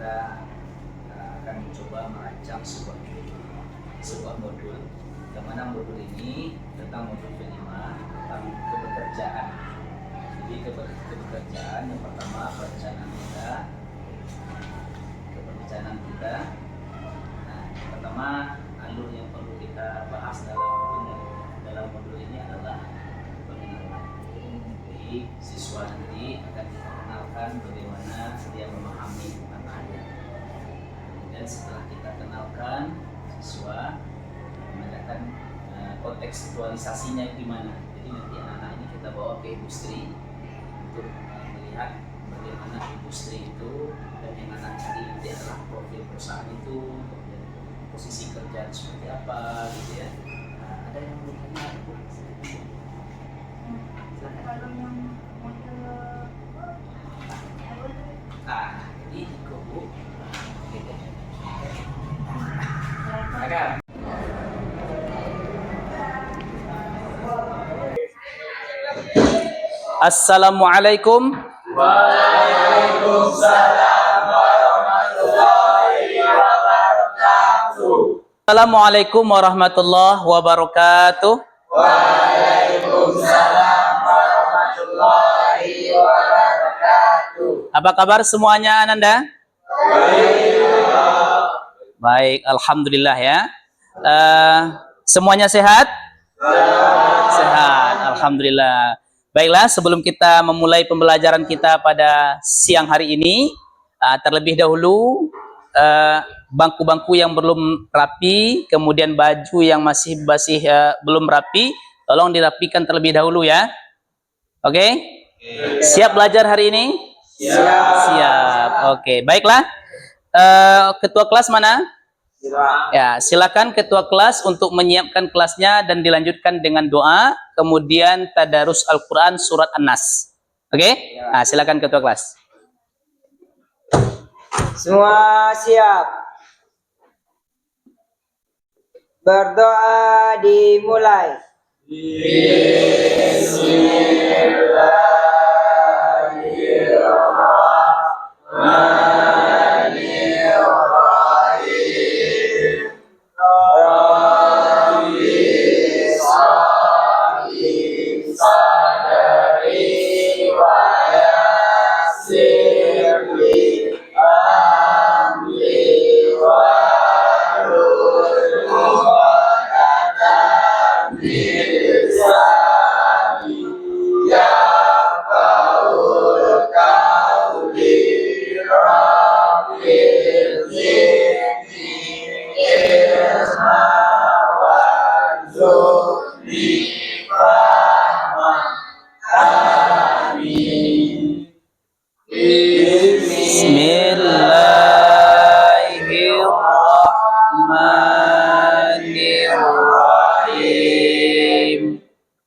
kita akan mencoba merancang sebuah modul, yang mana modul ini tentang modul kelima tentang kebekerjaan. Jadi kebekerjaan yang pertama perencanaan kita. Nah, pertama alur yang perlu kita bahas dalam modul ini adalah pengenalan. Jadi siswa nanti akan dikenalkan bagaimana dia memahami matanya. Dan setelah kita kenalkan, siswa mengadakan kontekstualisasinya gimana. Jadi nanti anak-anak ini kita bawa ke industri untuk melihat bagaimana industri itu, dan yang anak cari nanti adalah profil perusahaan itu, kemudian posisi kerja seperti apa gitu ya. Ada yang mau tanya? Kalau yang model Jadi ikut Bu. Silakan. Assalamualaikum. Waalaikumsalam warahmatullahi wabarakatuh. Assalamualaikum warahmatullahi wabarakatuh. Waalaikumsalam warahmatullahi wabarakatuh. Apa kabar semuanya, Ananda? Baik, alhamdulillah ya. Semuanya sehat? Sehat, alhamdulillah. Baiklah, sebelum kita memulai pembelajaran kita pada siang hari ini, terlebih dahulu bangku-bangku yang belum rapi, kemudian baju yang masih belum rapi, tolong dirapikan terlebih dahulu ya. Oke? Siap belajar hari ini? Siap. Oke, baiklah. Ketua kelas mana? Ya, silakan ketua kelas untuk menyiapkan kelasnya dan dilanjutkan dengan doa, kemudian tadarus Al-Quran surat An-Nas. Oke? Nah, silakan ketua kelas. Semua siap. Berdoa dimulai. Bismillahirrahmanirrahim.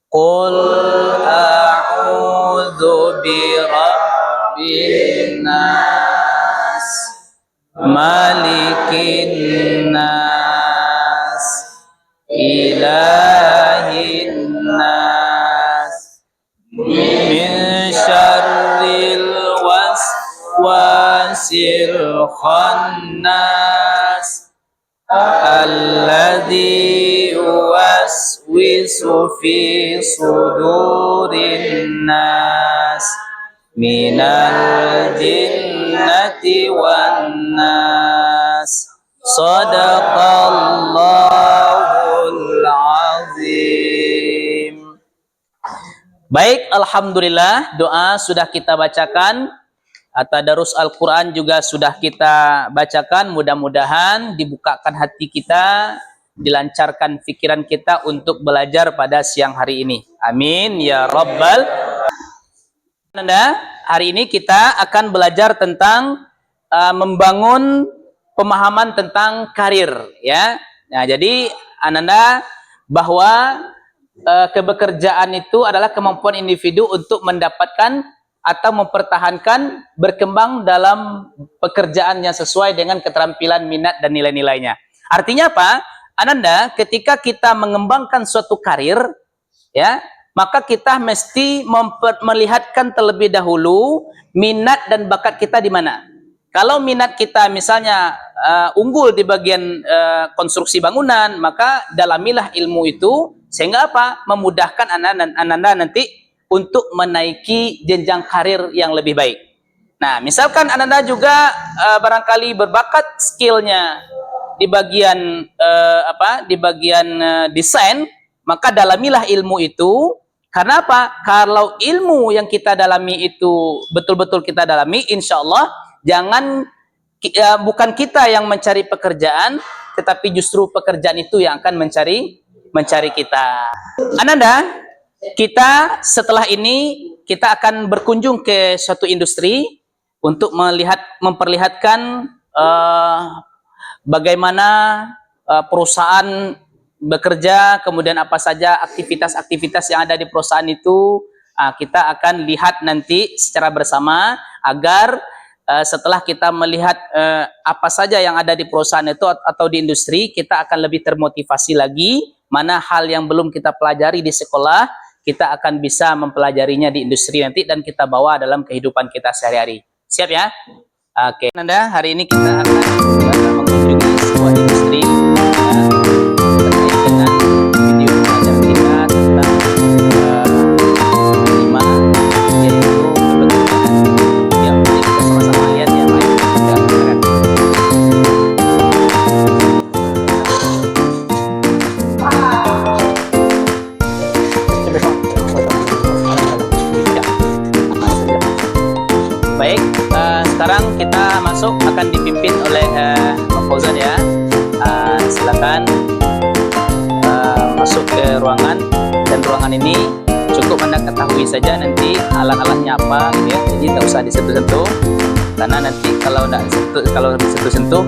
Qul a'udzu birabbin nas, malikin nas, ilahin nas, min syarril waswasil khannas, alladzi yuwaswisu fi sudurin nas, minal jinnati wan nas. Shadaqallahul azim. Baik, alhamdulillah, doa sudah kita bacakan. Tadarus Al-Quran juga sudah kita bacakan. Mudah-mudahan dibukakan hati kita, dilancarkan pikiran kita untuk belajar pada siang hari ini. Amin ya rabbal. Hari ini kita akan belajar tentang membangun pemahaman tentang karir ya. Nah, jadi Ananda bahwa kebekerjaan itu adalah kemampuan individu untuk mendapatkan atau mempertahankan berkembang dalam pekerjaan yang sesuai dengan keterampilan, minat, dan nilai-nilainya. Artinya apa? Ananda, ketika kita mengembangkan suatu karir, ya, maka kita mesti melihatkan terlebih dahulu minat dan bakat kita di mana. Kalau minat kita misalnya unggul di bagian konstruksi bangunan, maka dalamilah ilmu itu sehingga apa? Memudahkan Anda nanti untuk menaiki jenjang karir yang lebih baik. Nah, misalkan Anda juga barangkali berbakat skillnya di bagian desain, maka dalamilah ilmu itu. Karena apa? Kalau ilmu yang kita dalami itu betul-betul kita dalami, insya Allah bukan kita yang mencari pekerjaan, tetapi justru pekerjaan itu yang akan mencari kita. Ananda, kita setelah ini kita akan berkunjung ke suatu industri untuk memperlihatkan bagaimana perusahaan bekerja, kemudian apa saja aktivitas-aktivitas yang ada di perusahaan itu. Kita akan lihat nanti secara bersama agar setelah kita melihat apa saja yang ada di perusahaan itu atau di industri, kita akan lebih termotivasi lagi. Mana hal yang belum kita pelajari di sekolah, kita akan bisa mempelajarinya di industri nanti dan kita bawa dalam kehidupan kita sehari-hari. Siap ya? Oke, Nanda, hari ini kita akan mengunjungi sebuah industri terkait dengan video pelajaran kita tentang kelima, yaitu kebetulan yang kita sama-sama lihat ya, baik kita akan. Baik, sekarang kita masuk, akan dipimpin oleh Pak Fauzan ya. Silakan masuk ke ruangan, dan ruangan ini cukup Anda ketahui saja nanti alat-alatnya apa gitu ya. Jadi tak usah disentuh-sentuh, karena nanti kalau disentuh-sentuh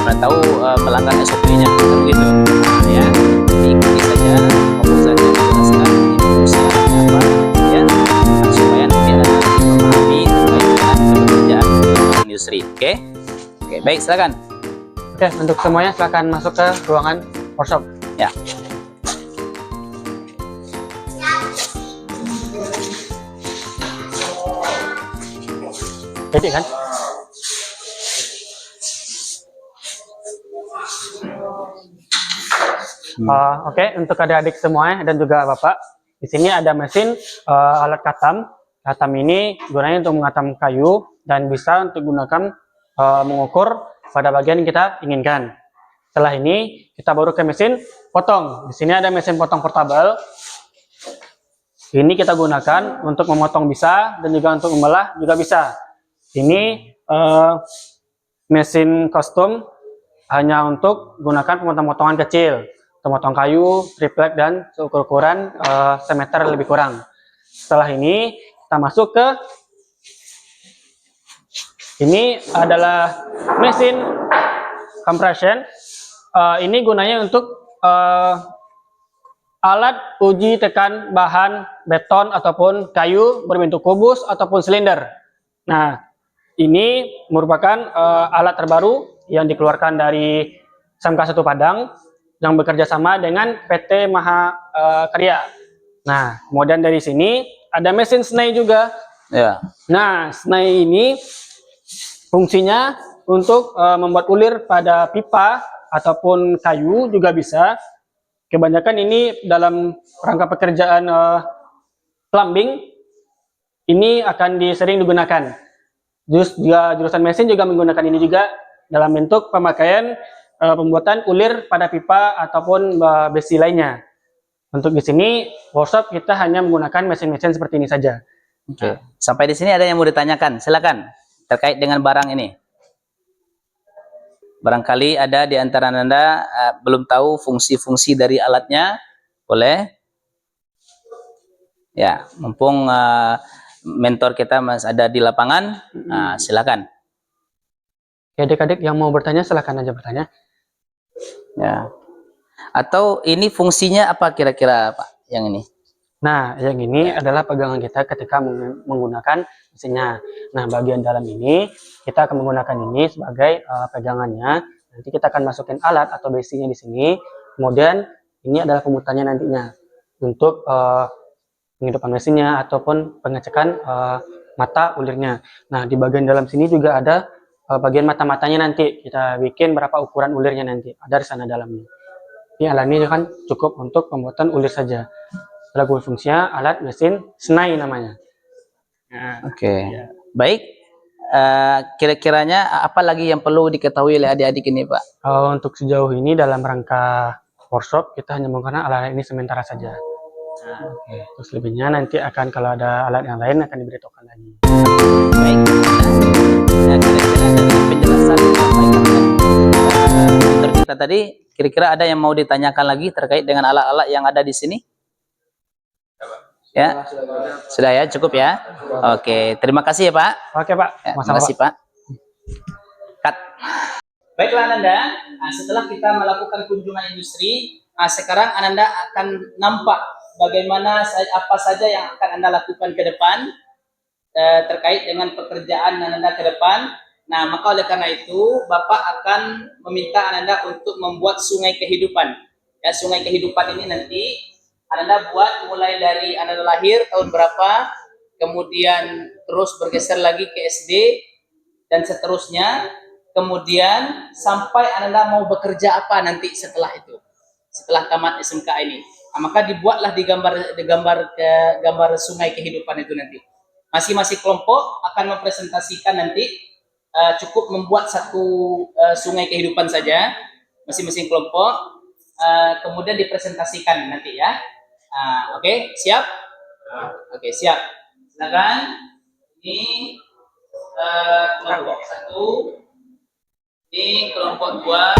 Anda tahu melanggar SOP-nya gitu ya. Jadi ikuti saja Pak Fauzan menjelaskan ini fungsinya apa ya, supaya nanti Anda memahami terkait dengan pekerjaan industri. Oke, baik, silakan. Oke, untuk semuanya silakan masuk ke ruangan workshop. Ya. Jadi kan? Oke, untuk adik-adik semuanya dan juga Bapak, di sini ada mesin alat katam. Katam ini gunanya untuk mengatam kayu dan bisa untuk gunakan mengukur pada bagian yang kita inginkan. Setelah ini kita baru ke mesin potong. Di sini ada mesin potong portabel. Ini kita gunakan untuk memotong bisa dan juga untuk membelah juga bisa. Ini mesin custom hanya untuk gunakan pemotong-potongan kecil, memotong kayu, triplek dan ukuran semeter lebih kurang. Setelah ini kita masuk ke ini adalah mesin compression. Ini gunanya untuk alat uji tekan bahan beton ataupun kayu berbentuk kubus ataupun silinder. Nah, ini merupakan alat terbaru yang dikeluarkan dari SMK 1 Padang yang bekerja sama dengan PT Maha Karya. Nah, kemudian dari sini ada mesin snai juga. Ya. Nah, snai ini fungsinya untuk membuat ulir pada pipa ataupun kayu juga bisa. Kebanyakan ini dalam rangka pekerjaan plumbing ini akan sering digunakan. Jurusan mesin juga menggunakan ini juga dalam bentuk pemakaian pembuatan ulir pada pipa ataupun besi lainnya. Untuk di sini workshop kita hanya menggunakan mesin-mesin seperti ini saja. Oke. Sampai di sini ada yang mau ditanyakan, silakan terkait dengan barang ini. Barangkali ada di antara Anda belum tahu fungsi-fungsi dari alatnya, boleh? Ya, mumpung mentor kita Mas ada di lapangan, silakan. Adik-adik yang mau bertanya silakan aja bertanya. Ya. Atau ini fungsinya apa kira-kira Pak yang ini? Nah, yang ini adalah pegangan kita ketika menggunakan mesinnya. Nah, bagian dalam ini kita akan menggunakan ini sebagai pegangannya. Nanti kita akan masukin alat atau besinya di sini. Kemudian ini adalah pemutarnya nantinya untuk penghidupan mesinnya ataupun pengecekan mata ulirnya. Nah, di bagian dalam sini juga ada bagian mata-matanya nanti kita bikin berapa ukuran ulirnya nanti ada di sana dalamnya. Ini alat ini kan cukup untuk pembuatan ulir saja. Lagu fungsinya alat mesin senai namanya. Nah, Oke. Baik. Kira-kiranya apa lagi yang perlu diketahui oleh adik-adik ini, Pak? untuk sejauh ini dalam rangka workshop kita hanya menggunakan alat ini sementara saja. Nah, terus lebihnya nanti akan kalau ada alat yang lain akan diberitahukan lagi. Baik. Nah, kira-kira dari penjelasan yang disampaikan dokter kita tadi, kira-kira ada yang mau ditanyakan lagi terkait dengan alat-alat yang ada di sini? Ya, sudah ya, cukup ya. Oke, terima kasih ya Pak. Oke Pak, Ya, terima masalah kasih Pak. Cut. Baiklah Ananda, setelah kita melakukan kunjungan industri, sekarang Ananda akan nampak bagaimana apa saja yang akan Anda lakukan ke depan terkait dengan pekerjaan Ananda ke depan. Nah, maka oleh karena itu Bapak akan meminta Ananda untuk membuat sungai kehidupan. Ya, sungai kehidupan ini nanti Ananda buat mulai dari Ananda lahir tahun berapa, kemudian terus bergeser lagi ke SD dan seterusnya, kemudian sampai Ananda mau bekerja apa nanti setelah itu, setelah tamat SMK ini. Nah, maka dibuatlah di gambar sungai kehidupan itu nanti. Masing-masing kelompok akan mempresentasikan nanti, cukup membuat satu sungai kehidupan saja, masing-masing kelompok, kemudian dipresentasikan nanti ya. Oke, siap? Oke, siap. Silakan. Ini kelompok 1, ini kelompok 2.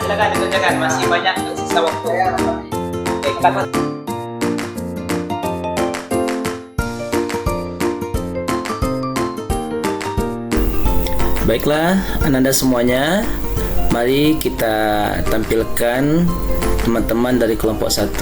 Silakan dikerjakan, masih banyak sisa waktu. Oke, cut. Baiklah, Ananda semuanya, mari kita tampilkan teman-teman dari kelompok 1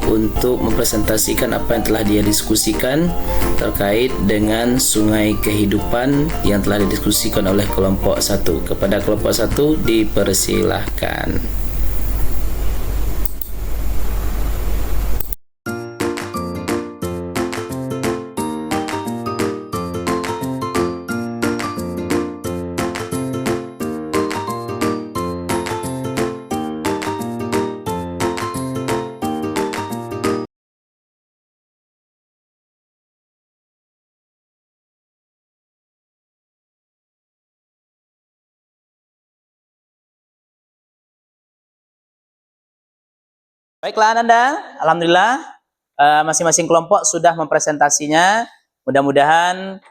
untuk mempresentasikan apa yang telah dia diskusikan terkait dengan sungai kehidupan yang telah didiskusikan oleh kelompok 1. Kepada kelompok 1 dipersilahkan. Baiklah Ananda, alhamdulillah masing-masing kelompok sudah mempresentasinya. Mudah-mudahan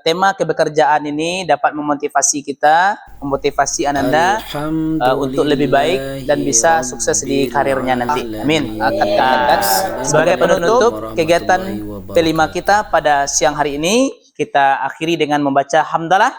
tema kebekerjaan ini dapat memotivasi kita, memotivasi Ananda untuk lebih baik dan bisa sukses di karirnya nanti. Amin. Sebagai penutup kegiatan kelima kita pada siang hari ini, kita akhiri dengan membaca hamdalah.